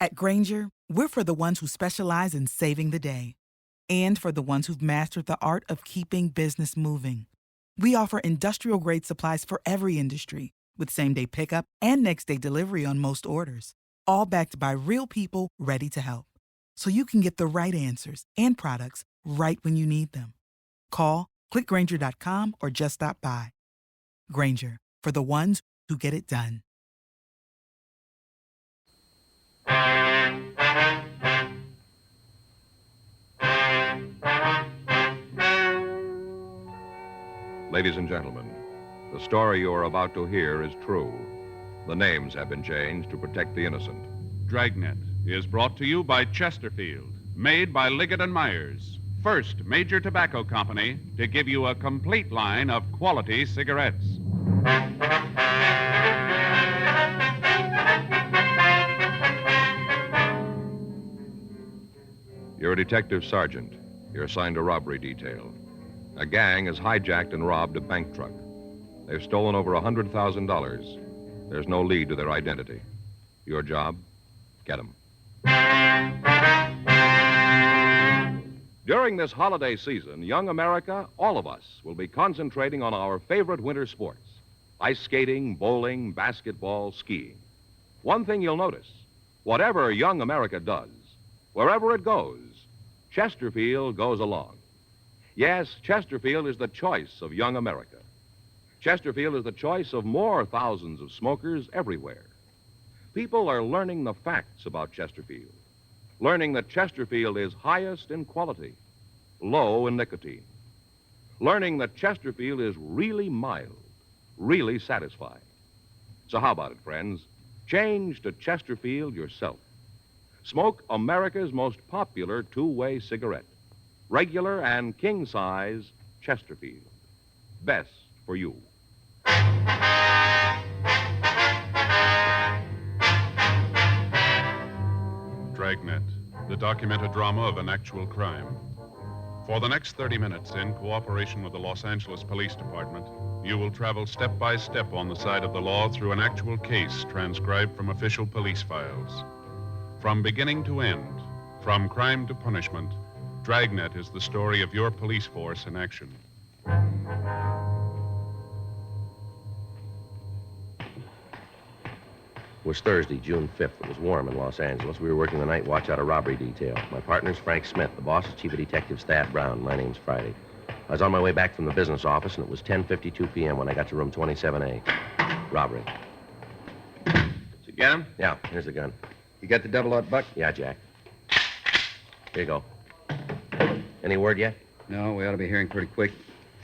At Granger, we're for the ones who specialize in saving the day and for the ones who've mastered the art of keeping business moving. We offer industrial-grade supplies for every industry with same-day pickup and next-day delivery on most orders, all backed by real people ready to help. So you can get the right answers and products right when you need them. Call, clickgranger.com, or just stop by. Granger, for the ones who get it done. Ladies and gentlemen, the story you are about to hear is true. The names have been changed to protect the innocent. Dragnet is brought to you by Chesterfield, made by Liggett & Myers, first major tobacco company to give you a complete line of quality cigarettes. You're a detective sergeant. You're assigned to robbery detail. A gang has hijacked and robbed a bank truck. They've stolen over $100,000. There's no lead to their identity. Your job? Get them. During this holiday season, young America, all of us, will be concentrating on our favorite winter sports: ice skating, bowling, basketball, skiing. One thing you'll notice: whatever young America does, wherever it goes, Chesterfield goes along. Yes, Chesterfield is the choice of young America. Chesterfield is the choice of more thousands of smokers everywhere. People are learning the facts about Chesterfield, learning that Chesterfield is highest in quality, low in nicotine, learning that Chesterfield is really mild, really satisfying. So how about it, friends? Change to Chesterfield yourself. Smoke America's most popular two-way cigarette. Regular and king-size Chesterfield. Best for you. Dragnet, the documented drama of an actual crime. For the next 30 minutes, in cooperation with the Los Angeles Police Department, you will travel step by step on the side of the law through an actual case transcribed from official police files. From beginning to end, from crime to punishment, Dragnet is the story of your police force in action. It was Thursday, June 5th. It was warm in Los Angeles. We were working the night watch out of robbery detail. My partner's Frank Smith. The boss is Chief of Detectives Thad Brown. My name's Friday. I was on my way back from the business office, and it was 10:52 p.m. when I got to room 27A. Robbery. Did you get him? Yeah, here's the gun. You got the double-aught buck? Yeah, Jack. Here you go. Any word yet? No, we ought to be hearing pretty quick.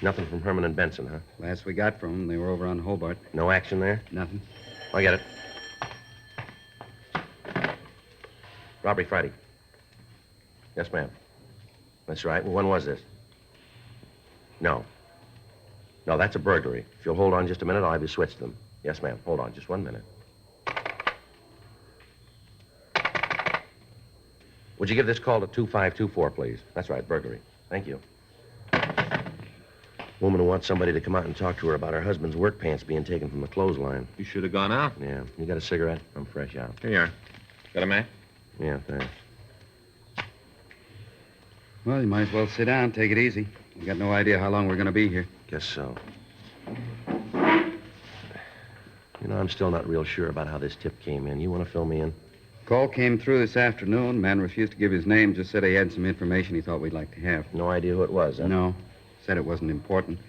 Nothing from Herman and Benson, huh? Last we got from them, they were over on Hobart. No action there? Nothing. I get it. Robbery Friday. Yes, ma'am. That's right. Well, when was this? No. No, that's a burglary. If you'll hold on just a minute, I'll have you switch them. Yes, ma'am. Hold on just 1 minute. Would you give this call to 2524, please? That's right, burglary. Thank you. Woman who wants somebody to come out and talk to her about her husband's work pants being taken from the clothesline. You should have gone out. Yeah. You got a cigarette? I'm fresh out. Here you are. Got a match? Yeah, thanks. Well, you might as well sit down. Take it easy. We got no idea how long we're going to be here. Guess so. You know, I'm still not real sure about how this tip came in. You want to fill me in? Call came through this afternoon. Man refused to give his name, just said he had some information he thought we'd like to have. No idea who it was, huh? No. Said it wasn't important.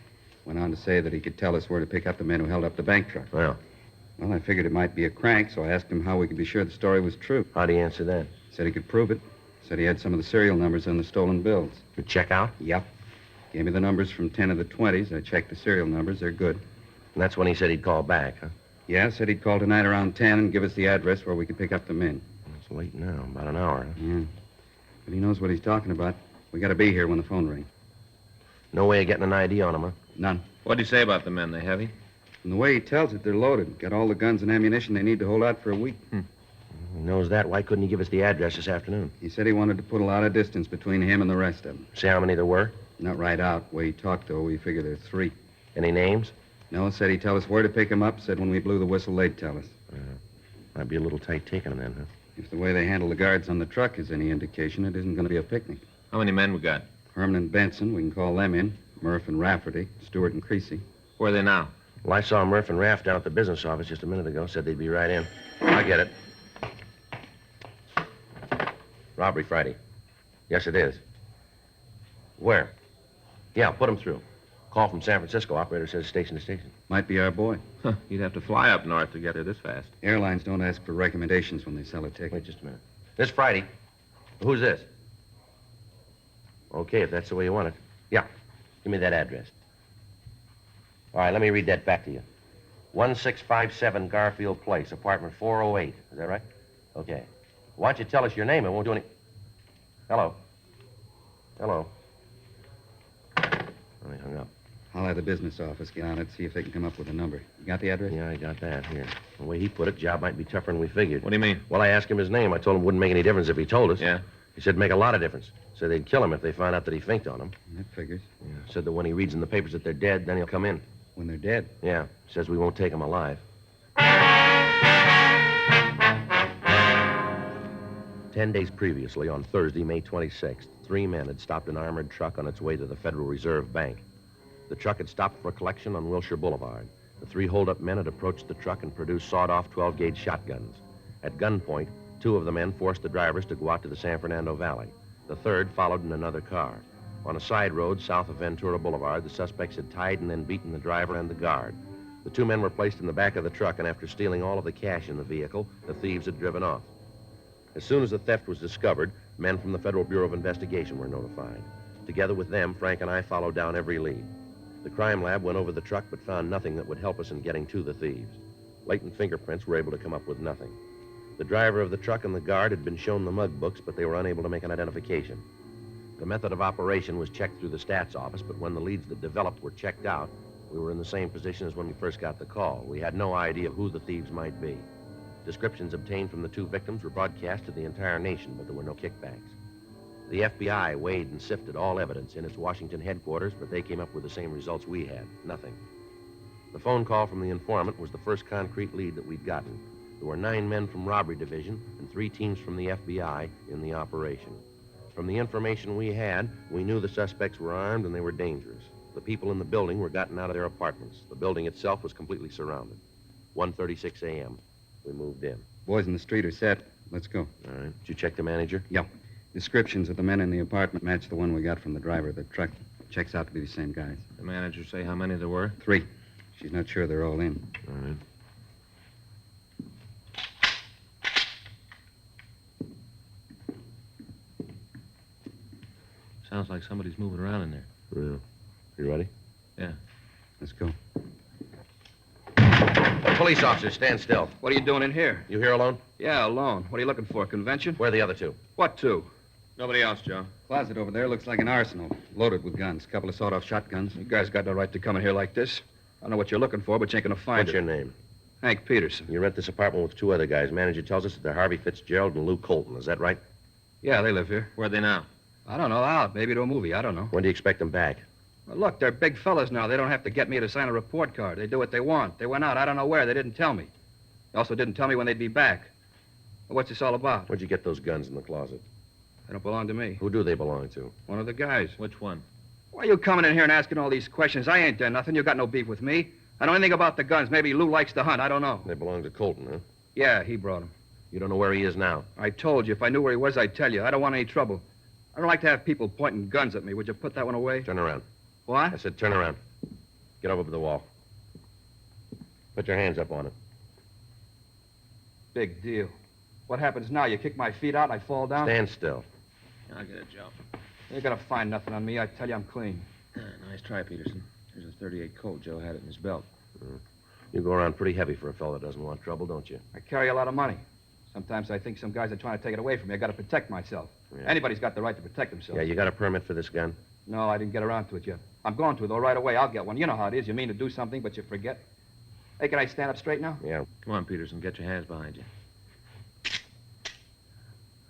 Went on to say that he could tell us where to pick up the men who held up the bank truck. Well, I figured it might be a crank, so I asked him how we could be sure the story was true. how'd he answer that? Said he could prove it. Said he had some of the serial numbers on the stolen bills. You check out? Yep. Gave me the numbers from 10 of the 20s. I checked the serial numbers. They're good. And that's when he said he'd call back, huh? Yeah, said he'd call tonight around 10 and give us the address where we could pick up the men. It's late now, about an hour, huh? Yeah. But he knows what he's talking about. We got to be here when the phone rings. No way of getting an ID on him, huh? None. What'd he say about the men? They heavy? From the way he tells it, they're loaded. Got all the guns and ammunition they need to hold out for a week. He knows that. Why couldn't he give us the address this afternoon? He said he wanted to put a lot of distance between him and the rest of them. See how many there were? Not right out. The way he talked, though, we figure there's 3. Any names? No, said he'd tell us where to pick him up. Said when we blew the whistle, they'd tell us. Might be a little tight taking him then, huh? If the way they handle the guards on the truck is any indication, it isn't going to be a picnic. How many men we got? Herman and Benson, we can call them in. Murph and Rafferty, Stewart and Creasy. Where are they now? Well, I saw Murph and Raff down at the business office just a minute ago. Said they'd be right in. I get it. Robbery Friday. Yes, it is. Where? Yeah, put him through. Call from San Francisco. Operator says station to station. Might be our boy. Huh, you'd have to fly up north to get here this fast. Airlines don't ask for recommendations when they sell a ticket. Wait just a minute. This Friday. Who's this? Okay, if that's the way you want it. Yeah. Give me that address. All right, let me read that back to you. 1657 Garfield Place, apartment 408. Is that right? Okay. Why don't you tell us your name? It won't do any... Hello. Hello. Oh, he hung up. I'll have the business office get on it, see if they can come up with a number. You got the address? Yeah, I got that here. The way he put it, job might be tougher than we figured. What do you mean? Well, I asked him his name. I told him it wouldn't make any difference if he told us. Yeah? He said make a lot of difference. Said they'd kill him if they found out that he finked on them. That figures. Yeah. Said that when he reads in the papers that they're dead, then he'll come in. When they're dead. Yeah. Says we won't take him alive. 10 days previously, on Thursday, May 26th, 3 men had stopped an armored truck on its way to the Federal Reserve Bank. The truck had stopped for collection on Wilshire Boulevard. The 3 hold-up men had approached the truck and produced sawed-off 12-gauge shotguns. At gunpoint, 2 of the men forced the drivers to go out to the San Fernando Valley. The third followed in another car. On a side road south of Ventura Boulevard, the suspects had tied and then beaten the driver and the guard. The 2 men were placed in the back of the truck, and after stealing all of the cash in the vehicle, the thieves had driven off. As soon as the theft was discovered, men from the Federal Bureau of Investigation were notified. Together with them, Frank and I followed down every lead. The crime lab went over the truck but found nothing that would help us in getting to the thieves. Latent fingerprints were able to come up with nothing. The driver of the truck and the guard had been shown the mug books, but they were unable to make an identification. The method of operation was checked through the stats office, but when the leads that developed were checked out, we were in the same position as when we first got the call. We had no idea who the thieves might be. Descriptions obtained from the 2 victims were broadcast to the entire nation, but there were no kickbacks. The FBI weighed and sifted all evidence in its Washington headquarters, but they came up with the same results we had. Nothing. The phone call from the informant was the first concrete lead that we'd gotten. There were 9 men from Robbery Division and 3 teams from the FBI in the operation. From the information we had, we knew the suspects were armed and they were dangerous. The people in the building were gotten out of their apartments. The building itself was completely surrounded. 1:36 a.m. We moved in. Boys in the street are set. Let's go. All right. Did you check the manager? Yeah. Descriptions of the men in the apartment match the one we got from the driver of the truck. Checks out to be the same guys. The manager say how many there were? 3. She's not sure they're all in. All right. Sounds like somebody's moving around in there. Yeah. You ready? Yeah. Let's go. Police officer, stand still. What are you doing in here? You here alone? Yeah, alone. What are you looking for, convention? Where are the other 2? What 2? Nobody else, Joe. Closet over there looks like an arsenal. Loaded with guns. Couple of sawed-off shotguns. You guys got no right to come in here like this. I don't know what you're looking for, but you ain't gonna find What's it. your name? Hank Peterson. You rent this apartment with 2 other guys. Manager tells us that they're Harvey Fitzgerald and Lou Colton. Is that right? Yeah, they live here. Where are they now? I don't know. Out. Maybe to a movie. I don't know. When do you expect them back? Well, look, they're big fellas now. They don't have to get me to sign a report card. They do what they want. They went out. I don't know where. They didn't tell me. They also didn't tell me when they'd be back. Well, what's this all about? Where'd you get those guns in the closet? They don't belong to me. Who do they belong to? One of the guys. Which one? Why are you coming in here and asking all these questions? I ain't done nothing. You got no beef with me. I know anything about the guns. Maybe Lou likes to hunt. I don't know. They belong to Colton, huh? Yeah, he brought them. You don't know where he is now? I told you. If I knew where he was, I'd tell you. I don't want any trouble. I don't like to have people pointing guns at me. Would you put that one away? Turn around. What? I said turn around. Get over to the wall. Put your hands up on it. Big deal. What happens now? You kick my feet out and I fall down? Stand still. I'll get it, Joe. You ain't gonna find nothing on me. I tell you, I'm clean. Nice try, Peterson. Here's a .38 Colt. Joe had it in his belt. You go around pretty heavy for a fellow that doesn't want trouble, don't you? I carry a lot of money. Sometimes I think some guys are trying to take it away from me. I gotta protect myself. Yeah. Anybody's got the right to protect themselves. Yeah, you got a permit for this gun? No, I didn't get around to it yet. I'm going to, though, right away. I'll get one. You know how it is. You mean to do something, but you forget. Hey, can I stand up straight now? Yeah. Come on, Peterson. Get your hands behind you.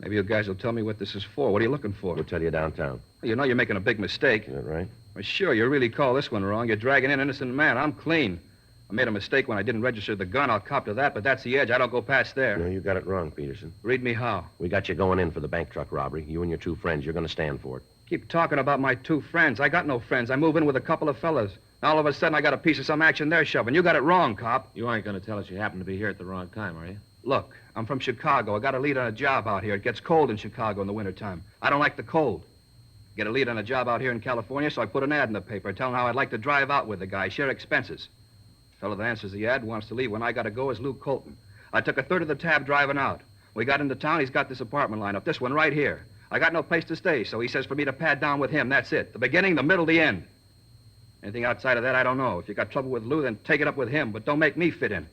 Maybe you guys will tell me what this is for. What are you looking for? We'll tell you downtown. You know you're making a big mistake. Is that right? Well, sure, you really call this one wrong. You're dragging in an innocent man. I'm clean. I made a mistake when I didn't register the gun. I'll cop to that, but that's the edge. I don't go past there. No, you got it wrong, Peterson. Read me how. We got you going in for the bank truck robbery. You and your two friends, you're going to stand for it. Keep talking about my two friends. I got no friends. I move in with a couple of fellas. Now, all of a sudden, I got a piece of some action they're shoving. You got it wrong, cop. You aren't going to tell us you happened to be here at the wrong time, are you? Look, I'm from Chicago. I got a lead on a job out here. It gets cold in Chicago in the wintertime. I don't like the cold. Get a lead on a job out here in California, so I put an ad in the paper telling how I'd like to drive out with the guy, share expenses. The fellow that answers the ad wants to leave when I got to go is Lou Colton. I took a third of the tab driving out. We got into town. He's got this apartment lined up, this one right here. I got no place to stay, so he says for me to pad down with him. That's it. The beginning, the middle, the end. Anything outside of that, I don't know. If you got trouble with Lou, then take it up with him, but don't make me fit in.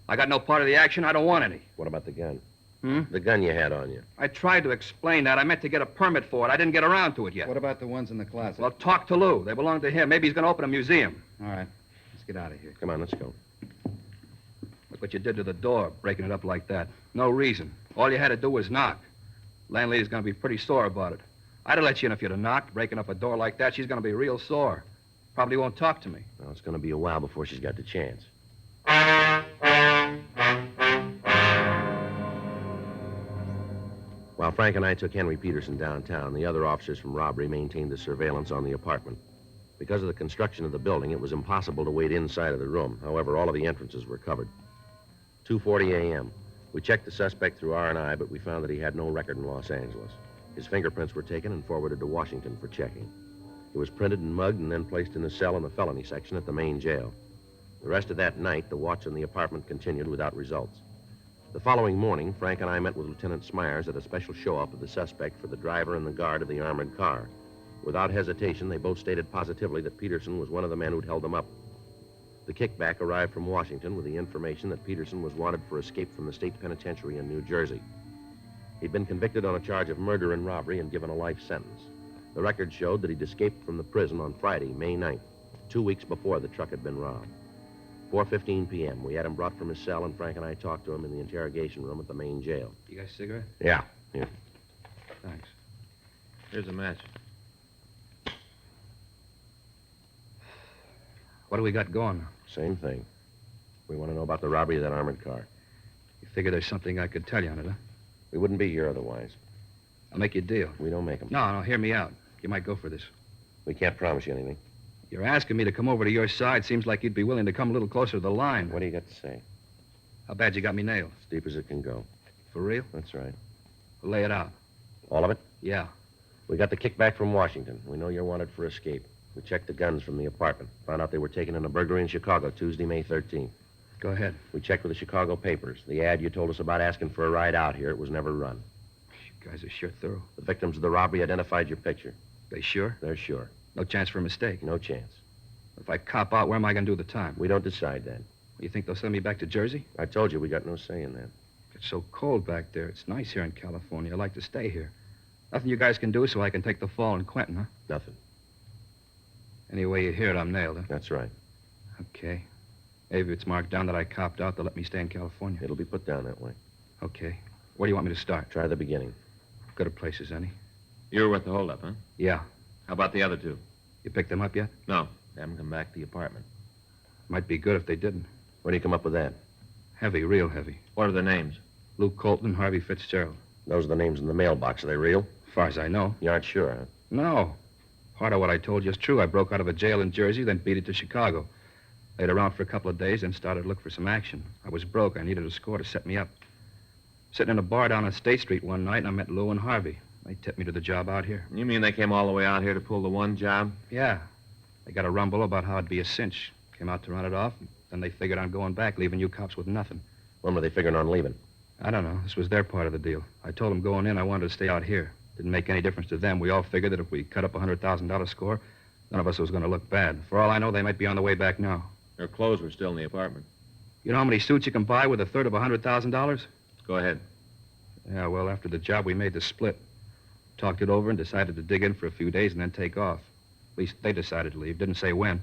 I got no part of the action. I don't want any. What about the gun? Hmm? The gun you had on you. I tried to explain that. I meant to get a permit for it. I didn't get around to it yet. What about the ones in the closet? Well, talk to Lou. They belong to him. Maybe he's going to open a museum. All right. Let's get out of here. Come on, let's go. Look what you did to the door, breaking it up like that. No reason. All you had to do was knock. Landlady's going to be pretty sore about it. I'd have let you in if you'd have knocked. Breaking up a door like that, she's going to be real sore. Probably won't talk to me. Well, it's going to be a while before she's got the chance. While Frank and I took Henry Peterson downtown, the other officers from robbery maintained the surveillance on the apartment. Because of the construction of the building, it was impossible to wait inside of the room. However, all of the entrances were covered. 2:40 a.m. We checked the suspect through R&I, but we found that he had no record in Los Angeles. His fingerprints were taken and forwarded to Washington for checking. He was printed and mugged and then placed in a cell in the felony section at the main jail. The rest of that night, the watch on the apartment continued without results. The following morning, Frank and I met with Lieutenant Smyers at a special show-up of the suspect for the driver and the guard of the armored car. Without hesitation, they both stated positively that Peterson was one of the men who'd held them up. The kickback arrived from Washington with the information that Peterson was wanted for escape from the state penitentiary in New Jersey. He'd been convicted on a charge of murder and robbery and given a life sentence. The record showed that he'd escaped from the prison on Friday, May 9th, 2 weeks before the truck had been robbed. 4:15 p.m. We had him brought from his cell, and Frank and I talked to him in the interrogation room at the main jail. You got a cigarette? Yeah. Here. Thanks. Here's a match. What do we got going now? Same thing. We want to know about the robbery of that armored car. You figure there's something I could tell you on it, huh? We wouldn't be here otherwise. I'll make you a deal. We don't make them. No, hear me out. You might go for this. We can't promise you anything. You're asking me to come over to your side. Seems like you'd be willing to come a little closer to the line. What do you got to say? How bad you got me nailed? As deep as it can go. For real? That's right. Lay it out. All of it? Yeah. We got the kickback from Washington. We know you're wanted for escape. We checked the guns from the apartment. Found out they were taken in a burglary in Chicago, Tuesday, May 13th. Go ahead. We checked with the Chicago papers. The ad you told us about asking for a ride out here, it was never run. You guys are sure thorough. The victims of the robbery identified your picture. They sure? They're sure. No chance for a mistake. No chance. If I cop out, where am I going to do the time? We don't decide that. You think they'll send me back to Jersey? I told you we got no say in that. It's so cold back there. It's nice here in California. I like to stay here. Nothing you guys can do so I can take the fall in Quentin, huh? Nothing. Anyway you hear it, I'm nailed, huh? That's right. Okay. Maybe if it's marked down that I copped out, they'll let me stay in California. It'll be put down that way. Okay. Where do you want me to start? Try the beginning. Good at places, any? You were with the holdup, huh? Yeah. How about the other two? You picked them up yet? No. They haven't come back to the apartment. Might be good if they didn't. Where do you come up with that? Heavy, real heavy. What are their names? Luke Colton and Harvey Fitzgerald. Those are the names in the mailbox. Are they real? As far as I know. You aren't sure, huh? No. Part of what I told you is true. I broke out of a jail in Jersey, then beat it to Chicago. Laid around for a couple of days, then started to look for some action. I was broke. I needed a score to set me up. Sitting in a bar down on State Street one night, and I met Lou and Harvey. They tipped me to the job out here. You mean they came all the way out here to pull the one job? Yeah. They got a rumble about how it'd be a cinch. Came out to run it off, and then they figured on going back, leaving you cops with nothing. When were they figuring on leaving? I don't know. This was their part of the deal. I told them going in I wanted to stay out here. Didn't make any difference to them. We all figured that if we cut up a $100,000 score, none of us was going to look bad. For all I know, they might be on the way back now. Their clothes were still in the apartment. You know how many suits you can buy with a third of $100,000? Go ahead. Yeah, well, after the job, we made the split. Talked it over and decided to dig in for a few days and then take off. At least they decided to leave. Didn't say when.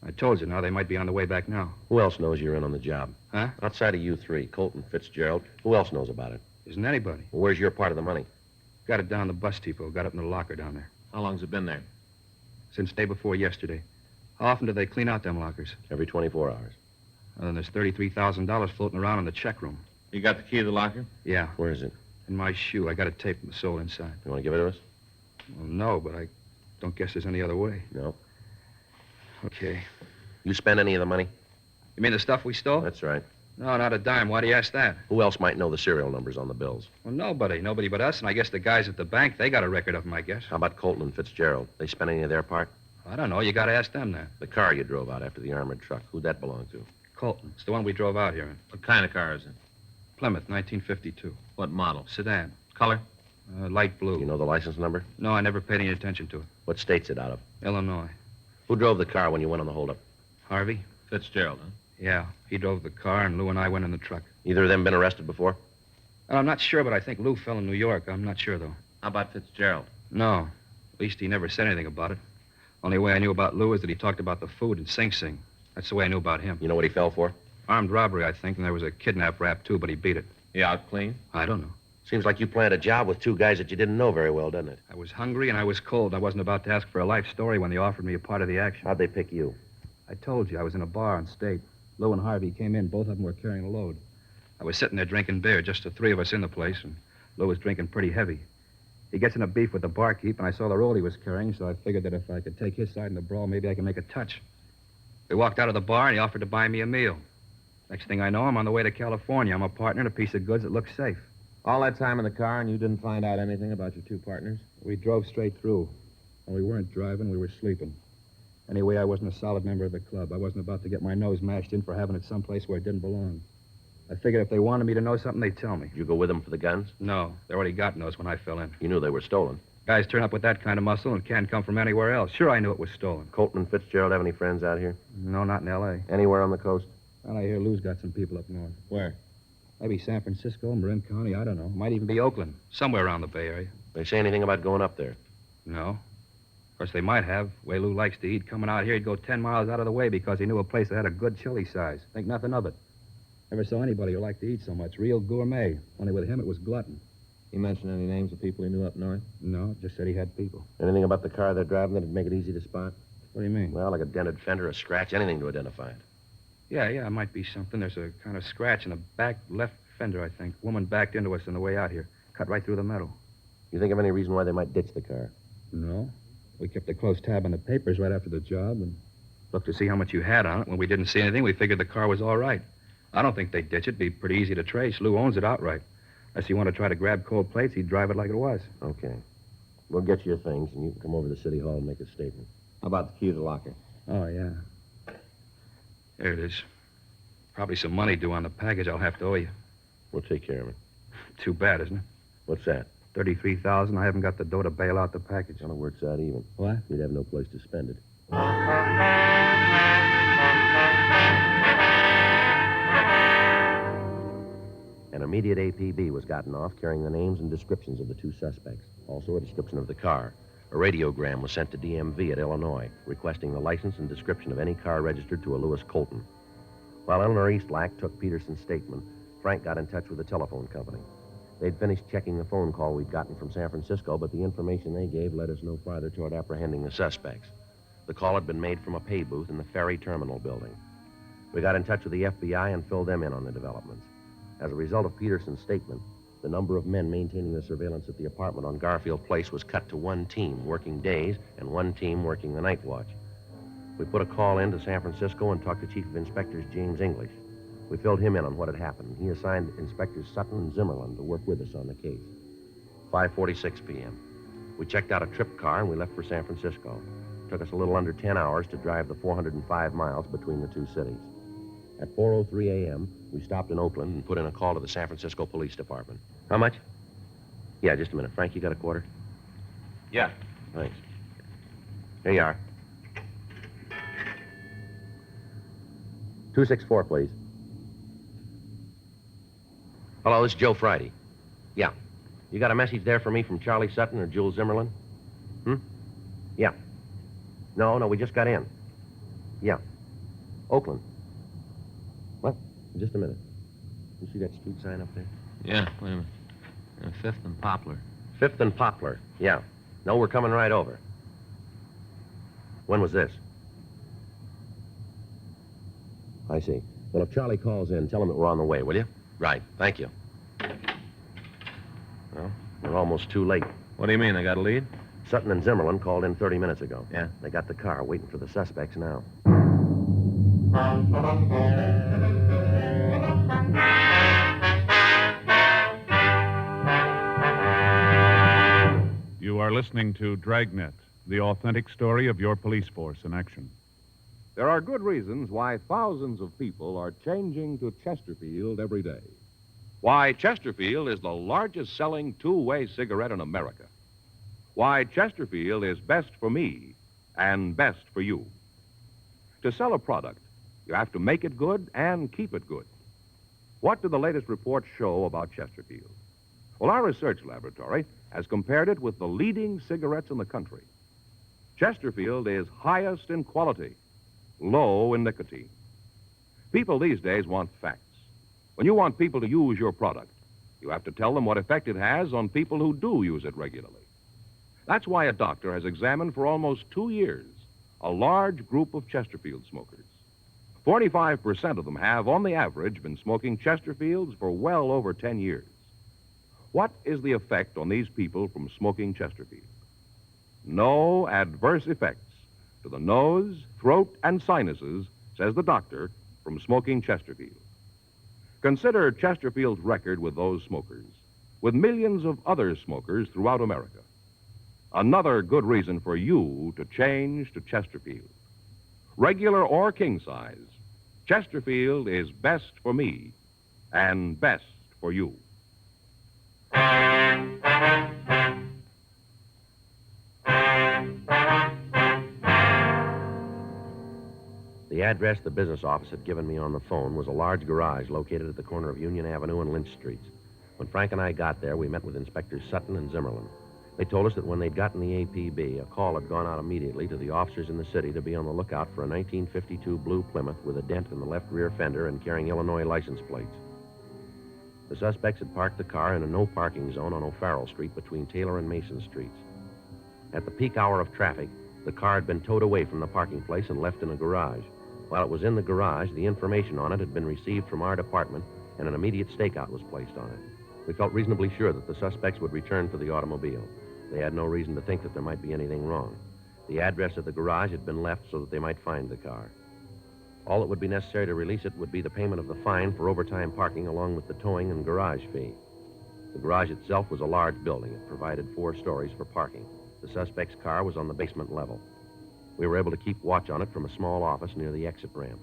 I told you now they might be on the way back now. Who else knows you're in on the job? Huh? Outside of you three, Colton, Fitzgerald, who else knows about it? Isn't anybody. Well, where's your part of the money? Got it down the bus depot. Got it in the locker down there. How long's it been there? Since day before yesterday. How often do they clean out them lockers? Every 24 hours. And there's $33,000 floating around in the check room. You got the key to the locker? Yeah, Where is it? in my shoe. I got a tape from the sole inside. You want to give it to us? Well, no, but I don't guess there's any other way. No. Okay. You spend any of the money? You mean the stuff we stole? That's right. No, not a dime. Why do you ask that? Who else might know the serial numbers on the bills? Well, nobody. Nobody but us, and I guess the guys at the bank, they got a record of them, I guess. How about Colton and Fitzgerald? They spend any of their part? I don't know. You got to ask them that. The car you drove out after the armored truck, who'd that belong to? Colton. It's the one we drove out here in. What kind of car is it? Plymouth, 1952. What model? Sedan. Color? Light blue. Do you know the license number? No, I never paid any attention to it. What state's it out of? Illinois. Who drove the car when you went on the holdup? Harvey? Fitzgerald, huh? Yeah, he drove the car, and Lou and I went in the truck. Either of them been arrested before? Well, I'm not sure, but I think Lou fell in New York. I'm not sure, though. How about Fitzgerald? No. At least he never said anything about it. Only way I knew about Lou is that he talked about the food in Sing Sing. That's the way I knew about him. You know what he fell for? Armed robbery, I think, and there was a kidnap rap, too, but he beat it. He out clean? I don't know. Seems like you planned a job with two guys that you didn't know very well, doesn't it? I was hungry and I was cold. I wasn't about to ask for a life story when they offered me a part of the action. How'd they pick you? I told you, I was in a bar on State. Lou and Harvey came in. Both of them were carrying a load. I was sitting there drinking beer, just the three of us in the place, and Lou was drinking pretty heavy. He gets in a beef with the barkeep, and I saw the roll he was carrying, so I figured that if I could take his side in the brawl, maybe I could make a touch. We walked out of the bar, and he offered to buy me a meal. Next thing I know, I'm on the way to California. I'm a partner in a piece of goods that looks safe. All that time in the car, and you didn't find out anything about your two partners? We drove straight through. And we weren't driving, we were sleeping. Anyway, I wasn't a solid member of the club. I wasn't about to get my nose mashed in for having it someplace where it didn't belong. I figured if they wanted me to know something, they'd tell me. Did you go with them for the guns? No, they already got nose when I fell in. You knew they were stolen. Guys turn up with that kind of muscle and can't come from anywhere else. Sure, I knew it was stolen. Colton and Fitzgerald have any friends out here? No, not in L.A. Anywhere on the coast? Well, I hear Lou's got some people up north. Where? Maybe San Francisco, Marin County, I don't know. Might even be Oakland. Somewhere around the Bay Area. They say anything about going up there? No. Of course, they might have. The way Lou likes to eat, coming out here, he'd go 10 miles out of the way because he knew a place that had a good chili size. Think nothing of it. Never saw anybody who liked to eat so much. Real gourmet. Only with him, it was glutton. He mentioned any names of people he knew up north? No, just said he had people. Anything about the car they're driving that'd make it easy to spot? What do you mean? Well, like a dented fender, a scratch, anything to identify it. Yeah, it might be something. There's a kind of scratch in the back left fender, I think. Woman backed into us on the way out here. Cut right through the metal. You think of any reason why they might ditch the car? No. We kept a close tab on the papers right after the job and looked to see how much you had on it. When we didn't see anything, we figured the car was all right. I don't think they'd ditch it. It'd be pretty easy to trace. Lou owns it outright. Unless you want to try to grab cold plates, he'd drive it like it was. Okay. We'll get you your things, and you can come over to City Hall and make a statement. How about the key to the locker? Oh, yeah. There it is. Probably some money due on the package I'll have to owe you. We'll take care of it. Too bad, isn't it? What's that? $33,000. I haven't got the dough to bail out the package. Well, it works out even. What? You'd have no place to spend it. An immediate APB was gotten off carrying the names and descriptions of the two suspects. Also a description of the car. A radiogram was sent to DMV at Illinois, requesting the license and description of any car registered to a Lewis Colton. While Eleanor Eastlack took Peterson's statement, Frank got in touch with the telephone company. They'd finished checking the phone call we'd gotten from San Francisco, but the information they gave led us no farther toward apprehending the suspects. The call had been made from a pay booth in the ferry terminal building. We got in touch with the FBI and filled them in on the developments. As a result of Peterson's statement, the number of men maintaining the surveillance at the apartment on Garfield Place was cut to one team working days and one team working the night watch. We put a call in to San Francisco and talked to Chief of Inspectors James English. We filled him in on what had happened. He assigned Inspectors Sutton and Zimmerlin to work with us on the case. 5:46 p.m. We checked out a trip car and we left for San Francisco. It took us a little under 10 hours to drive the 405 miles between the two cities. At 4:03 a.m., we stopped in Oakland and put in a call to the San Francisco Police Department. How much? Yeah, just a minute. Frank, you got a quarter? Yeah. Thanks. Here you are. 264, please. Hello, this is Joe Friday. Yeah. You got a message there for me from Charlie Sutton or Jules Zimmerlin? Yeah. No, we just got in. Yeah. Oakland. What? Just a minute. You see that street sign up there? Yeah, wait a minute. 5th and Poplar. 5th and Poplar. Yeah. No, we're coming right over. When was this? I see. Well, if Charlie calls in, tell him that we're on the way, will you? Right. Thank you. Well, we're almost too late. What do you mean, they got a lead? Sutton and Zimmerlin called in 30 minutes ago. Yeah. They got the car waiting for the suspects now. You are listening to Dragnet, the authentic story of your police force in action. There are good reasons why thousands of people are changing to Chesterfield every day. Why Chesterfield is the largest selling two-way cigarette in America. Why Chesterfield is best for me and best for you. To sell a product, you have to make it good and keep it good. What do the latest reports show about Chesterfield? Well, our research laboratory has compared it with the leading cigarettes in the country. Chesterfield is highest in quality, low in nicotine. People these days want facts. When you want people to use your product, you have to tell them what effect it has on people who do use it regularly. That's why a doctor has examined for almost 2 years a large group of Chesterfield smokers. 45% of them have, on the average, been smoking Chesterfields for well over 10 years. What is the effect on these people from smoking Chesterfield? No adverse effects to the nose, throat, and sinuses, says the doctor, from smoking Chesterfield. Consider Chesterfield's record with those smokers, with millions of other smokers throughout America. Another good reason for you to change to Chesterfield. Regular or king size, Chesterfield is best for me and best for you. The address the business office had given me on the phone was a large garage located at the corner of Union Avenue and Lynch Streets. When Frank and I got there, we met with Inspectors Sutton and Zimmerlin. They told us that when they'd gotten the APB, a call had gone out immediately to the officers in the city to be on the lookout for a 1952 blue Plymouth with a dent in the left rear fender and carrying Illinois license plates. The suspects had parked the car in a no-parking zone on O'Farrell Street between Taylor and Mason Streets. At the peak hour of traffic, the car had been towed away from the parking place and left in a garage. While it was in the garage, the information on it had been received from our department, and an immediate stakeout was placed on it. We felt reasonably sure that the suspects would return for the automobile. They had no reason to think that there might be anything wrong. The address of the garage had been left so that they might find the car. All that would be necessary to release it would be the payment of the fine for overtime parking along with the towing and garage fee. The garage itself was a large building. It provided 4 stories for parking. The suspect's car was on the basement level. We were able to keep watch on it from a small office near the exit ramp.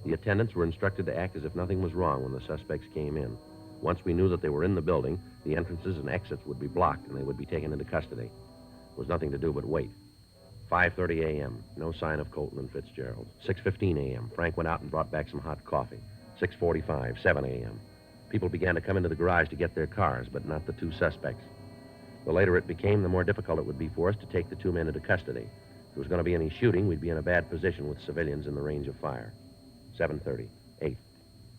The attendants were instructed to act as if nothing was wrong when the suspects came in. Once we knew that they were in the building, the entrances and exits would be blocked and they would be taken into custody. There was nothing to do but wait. 5:30 a.m., no sign of Colton and Fitzgerald. 6:15 a.m., Frank went out and brought back some hot coffee. 6:45, 7 a.m. People began to come into the garage to get their cars, but not the 2 suspects. The later it became, the more difficult it would be for us to take the 2 men into custody. If there was going to be any shooting, we'd be in a bad position with civilians in the range of fire. 7:30, 8,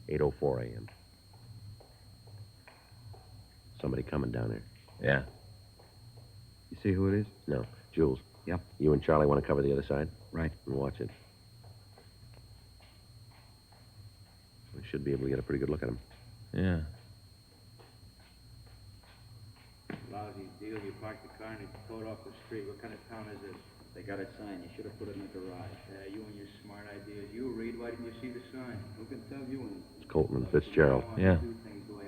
8:04 a.m. Somebody coming down there. Yeah. You see who it is? No. Jules. Yep. You and Charlie want to cover the other side? Right. And watch it. We should be able to get a pretty good look at him. Yeah. Lousy deal. You parked the car and it's towed off the street. What kind of town is this? They got it signed. You should have put it in the garage. Yeah, you and your smart ideas. You read. Why didn't you see the sign? Who can tell you when? It's Colton and Fitzgerald. Yeah.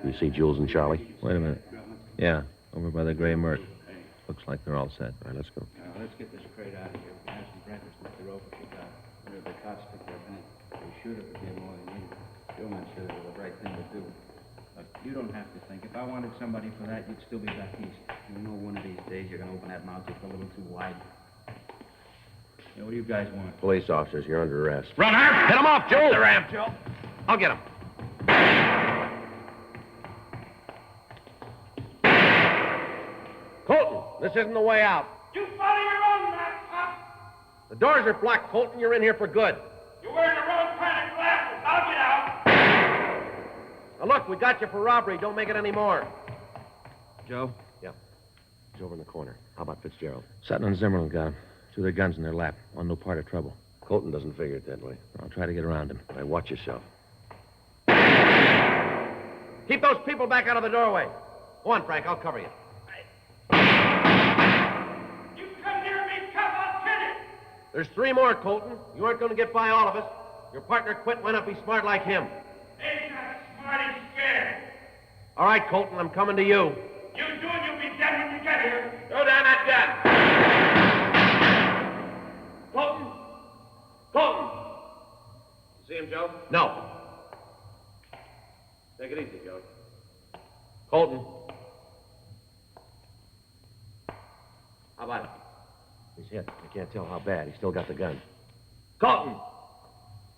You see Jules and Charlie? Wait a minute. Yeah, over by the gray Merc. Looks like they're all set. All right, let's go. Now, let's get this crate out of here. We can have some breakfast with the rope if you got it. Where did the cops pick their bank? They should have been more than you. Gilman should have the right thing to do. Look, you don't have to think. If I wanted somebody for that, you'd still be back east. You know one of these days you're going to open that mouth just a little too wide. Yeah, what do you guys want? Police officers, you're under arrest. Runner! Hit him off, Joe! The ramp, Joe. I'll get him. Colton, this isn't the way out. You follow your own map, Pop. The doors are blocked, Colton. You're in here for good. You're wearing the wrong kind of glasses. I'll get out. Now, look, we got you for robbery. Don't make it any more. Joe? Yeah. He's over in the corner. How about Fitzgerald? Sutton and Zimmerlin got him. 2 of their guns in their lap. On no part of trouble. Colton doesn't figure it that way. I'll try to get around him. All right, watch yourself. Keep those people back out of the doorway. Go on, Frank. I'll cover you. You come near me, cop, I'll kill you. There's 3 more, Colton. You aren't going to get by all of us. Your partner quit. Why not be smart like him? He's not smart, he's scared. All right, Colton, I'm coming to you. You do and you'll be dead when you get here. Throw down that gun. Colton! Colton! You see him, Joe? No. Take it easy, Joe. Colton. How about it? He's hit. I can't tell how bad. He's still got the gun. Colton!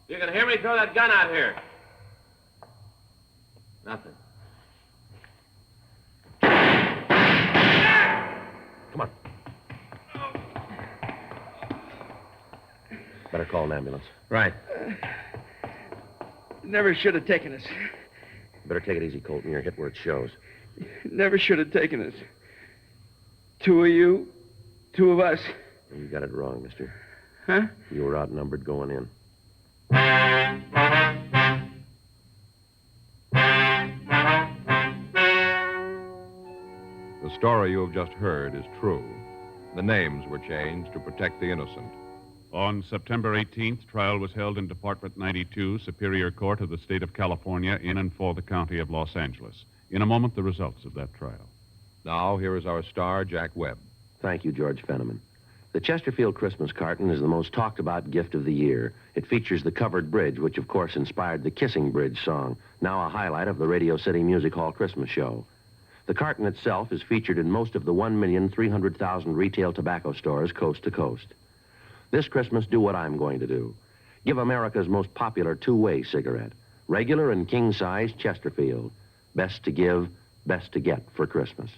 You can hear me? Throw that gun out here. Nothing. Come on. Better call an ambulance. Right. Never should have taken us. Better take it easy, Colton. You're hit where it shows. Never should have taken us. 2 of you, 2 of us. You got it wrong, mister. Huh? You were outnumbered going in. The story you have just heard is true. The names were changed to protect the innocent. On September 18th, trial was held in Department 92, Superior Court of the State of California, in and for the County of Los Angeles. In a moment, the results of that trial. Now, here is our star, Jack Webb. Thank you, George Fenneman. The Chesterfield Christmas carton is the most talked about gift of the year. It features the covered bridge, which of course inspired the Kissing Bridge song, now a highlight of the Radio City Music Hall Christmas show. The carton itself is featured in most of the 1,300,000 retail tobacco stores coast to coast. This Christmas, do what I'm going to do. Give America's most popular 2-way cigarette, regular and king-size Chesterfield. Best to give, best to get for Christmas.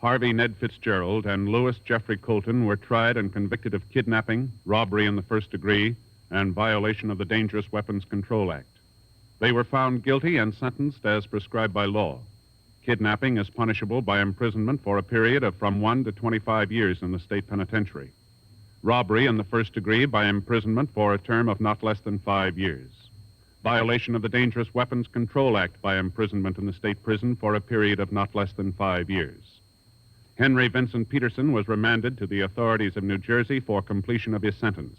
Harvey Ned Fitzgerald and Louis Jeffrey Colton were tried and convicted of kidnapping, robbery in the first degree, and violation of the Dangerous Weapons Control Act. They were found guilty and sentenced as prescribed by law. Kidnapping is punishable by imprisonment for a period of from 1 to 25 years in the state penitentiary. Robbery in the first degree by imprisonment for a term of not less than 5 years. Violation of the Dangerous Weapons Control Act by imprisonment in the state prison for a period of not less than 5 years. Henry Vincent Peterson was remanded to the authorities of New Jersey for completion of his sentence.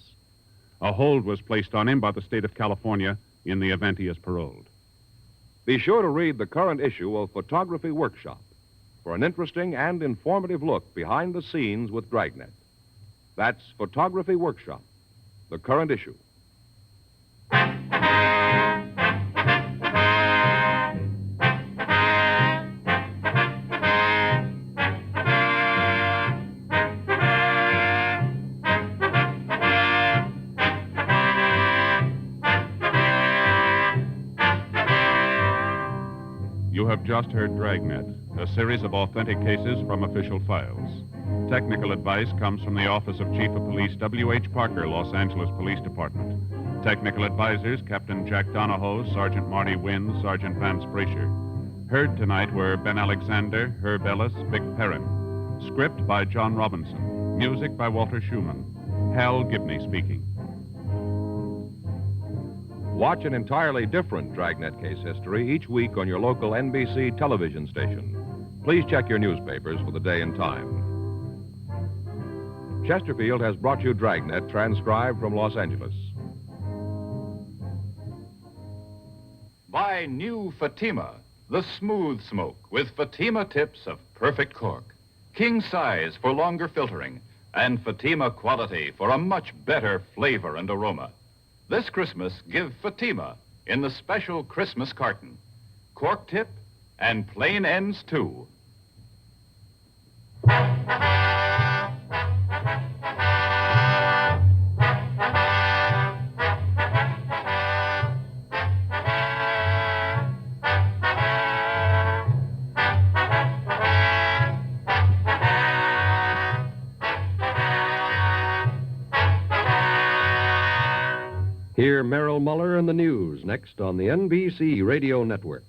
A hold was placed on him by the state of California in the event he is paroled. Be sure to read the current issue of Photography Workshop for an interesting and informative look behind the scenes with Dragnet. That's Photography Workshop, the current issue. You have just heard Dragnet, a series of authentic cases from official files. Technical advice comes from the Office of Chief of Police W.H. Parker, Los Angeles Police Department. Technical advisors, Captain Jack Donahoe, Sergeant Marty Wynn, Sergeant Vance Brasher. Heard tonight were Ben Alexander, Herb Ellis, Vic Perrin. Script by John Robinson. Music by Walter Schumann. Hal Gibney speaking. Watch an entirely different Dragnet case history each week on your local NBC television station. Please check your newspapers for the day and time. Chesterfield has brought you Dragnet, transcribed from Los Angeles. Buy new Fatima, the smooth smoke with Fatima tips of perfect cork, king size for longer filtering, and Fatima quality for a much better flavor and aroma. This Christmas, give Fatima in the special Christmas carton. Cork tip and plain ends, too. Hear Merrill Muller and the news next on the NBC Radio Network.